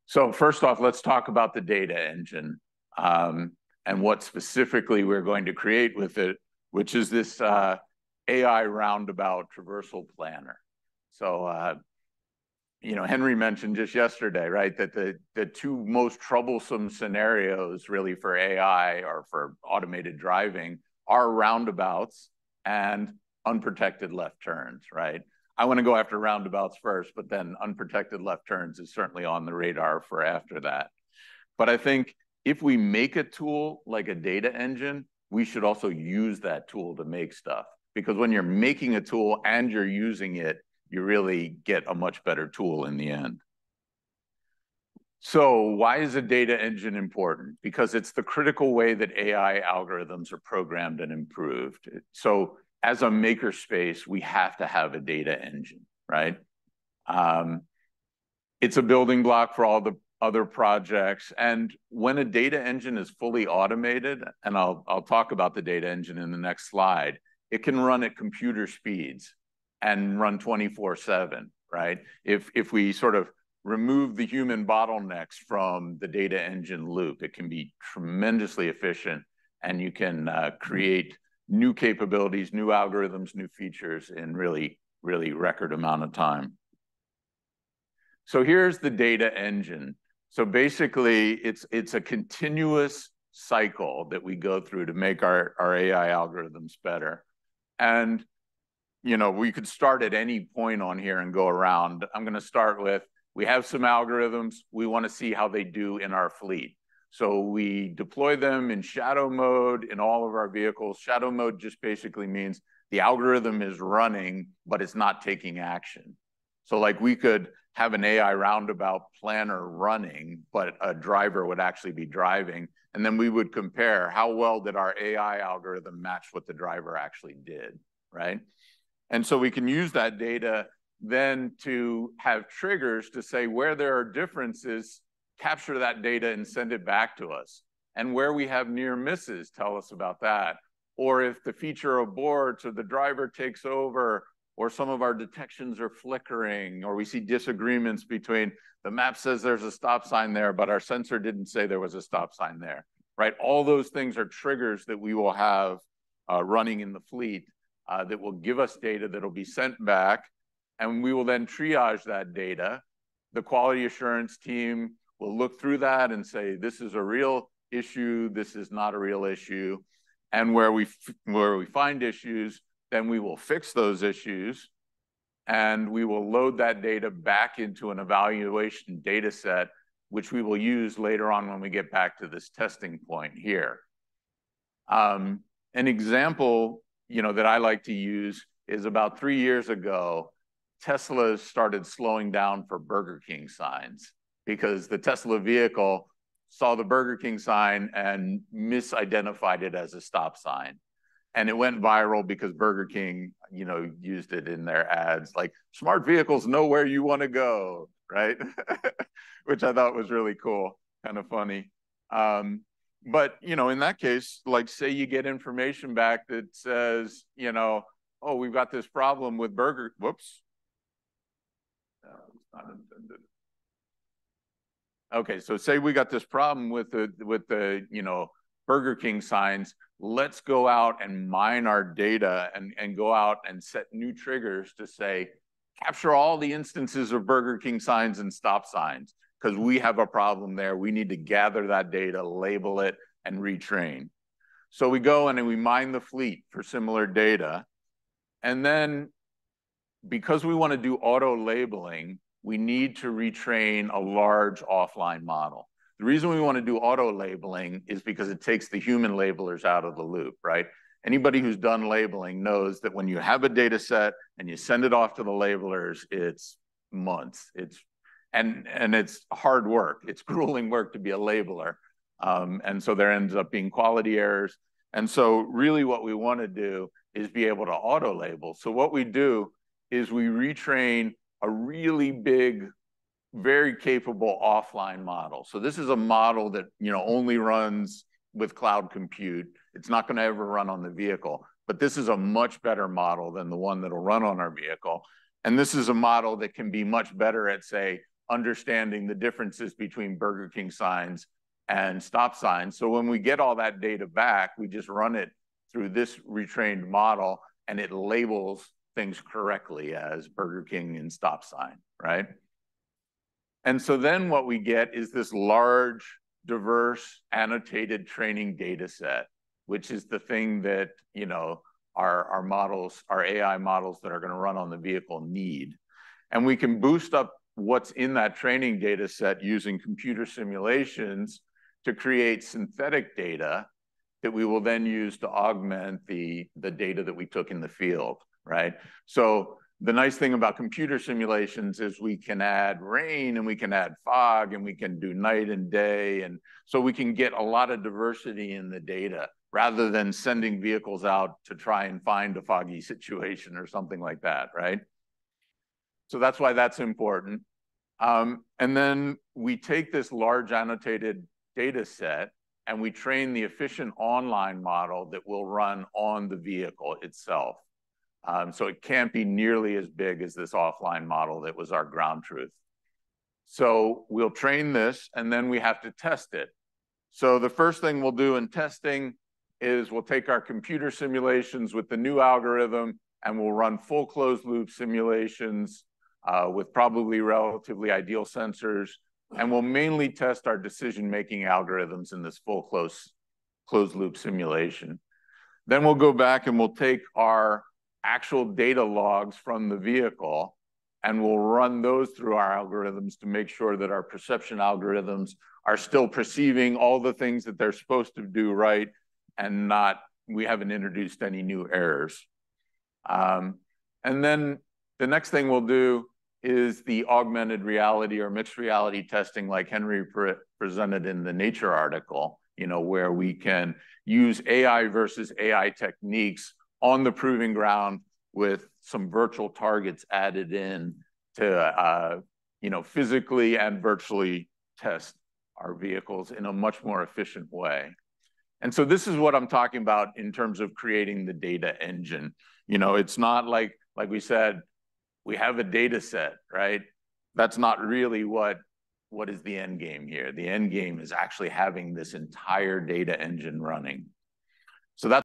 So first off, let's talk about the data engine and what specifically we're going to create with it, which is this AI roundabout traversal planner. So, Henry mentioned just yesterday, right, that the two most troublesome scenarios really for AI or for automated driving are roundabouts and unprotected left turns, right? I want to go after roundabouts first, but then unprotected left turns is certainly on the radar for after that. But I think if we make a tool like a data engine, we should also use that tool to make stuff. Because when you're making a tool and you're using it, you really get a much better tool in the end. So why is a data engine important? Because it's the critical way that AI algorithms are programmed and improved. So as a makerspace, we have to have a data engine, right? It's a building block for all the other projects. And when a data engine is fully automated, and I'll talk about the data engine in the next slide, it can run at computer speeds and run 24/7, right? If we sort of remove the human bottlenecks from the data engine loop, it can be tremendously efficient, and you can create new capabilities, new algorithms, new features in really, really record amount of time. So here's the data engine. So basically, it's a continuous cycle that we go through to make our AI algorithms better. And we could start at any point on here and go around. I'm going to start with, we have some algorithms. We want to see how they do in our fleet. So we deploy them in shadow mode in all of our vehicles. Shadow mode just basically means the algorithm is running, but it's not taking action. So like we could have an AI roundabout planner running, but a driver would actually be driving. And then we would compare how well did our AI algorithm match what the driver actually did, right? And so we can use that data then to have triggers to say where there are differences, capture that data and send it back to us. And where we have near misses, tell us about that. Or if the feature aborts or the driver takes over, or some of our detections are flickering, or we see disagreements between the map says there's a stop sign there, but our sensor didn't say there was a stop sign there, right? All those things are triggers that we will have running in the fleet that will give us data that'll be sent back, and we will then triage that data. The quality assurance team will look through that and say, this is a real issue, this is not a real issue. And where we find issues, then we will fix those issues, and we will load that data back into an evaluation data set, which we will use later on when we get back to this testing point here. An example that I like to use is about 3 years ago, Tesla started slowing down for Burger King signs because the Tesla vehicle saw the Burger King sign and misidentified it as a stop sign. And it went viral because Burger King, used it in their ads, like smart vehicles know where you want to go, right? Which I thought was really cool, kind of funny. But, in that case, like say you get information back that says, oh, we've got this problem with whoops. It's not intended. Okay, so say we got this problem with the Burger King signs. Let's go out and mine our data and go out and set new triggers to say, capture all the instances of Burger King signs and stop signs, because we have a problem there. We need to gather that data, label it, and retrain. So we go and we mine the fleet for similar data. And then because we want to do auto labeling, we need to retrain a large offline model. The reason we want to do auto labeling is because it takes the human labelers out of the loop, right? Anybody who's done labeling knows that when you have a data set and you send it off to the labelers, it's months. And it's hard work. It's grueling work to be a labeler. And so there ends up being quality errors. And so really what we want to do is be able to auto label. So what we do is we retrain a really big, very capable offline model. So this is a model that only runs with cloud compute. It's not going to ever run on the vehicle, but this is a much better model than the one that'll run on our vehicle. And this is a model that can be much better at, say, understanding the differences between Burger King signs and stop signs. So when we get all that data back, we just run it through this retrained model, and it labels things correctly as Burger King and stop sign, right? And so then what we get is this large, diverse, annotated training data set, which is the thing that, you know, our models, our AI models that are going to run on the vehicle need. And we can boost up what's in that training data set using computer simulations to create synthetic data that we will then use to augment the data that we took in the field, right? So the nice thing about computer simulations is we can add rain and we can add fog and we can do night and day. And so we can get a lot of diversity in the data rather than sending vehicles out to try and find a foggy situation or something like that, right? So that's why that's important. And then we take this large annotated data set and we train the efficient online model that will run on the vehicle itself. So it can't be nearly as big as this offline model that was our ground truth. So we'll train this and then we have to test it. So the first thing we'll do in testing is we'll take our computer simulations with the new algorithm and we'll run full closed loop simulations with probably relatively ideal sensors. And we'll mainly test our decision-making algorithms in this full closed loop simulation. Then we'll go back and we'll take our actual data logs from the vehicle and we'll run those through our algorithms to make sure that our perception algorithms are still perceiving all the things that they're supposed to do right and we haven't introduced any new errors. And then the next thing we'll do is the augmented reality or mixed reality testing like Henry presented in the Nature article, you know, where we can use AI versus AI techniques on the proving ground with some virtual targets added in to, you know, physically and virtually test our vehicles in a much more efficient way. And so this is what I'm talking about in terms of creating the data engine. You know, it's not like we said, we have a data set, right? That's not really what is the end game here. The end game is actually having this entire data engine running. So that's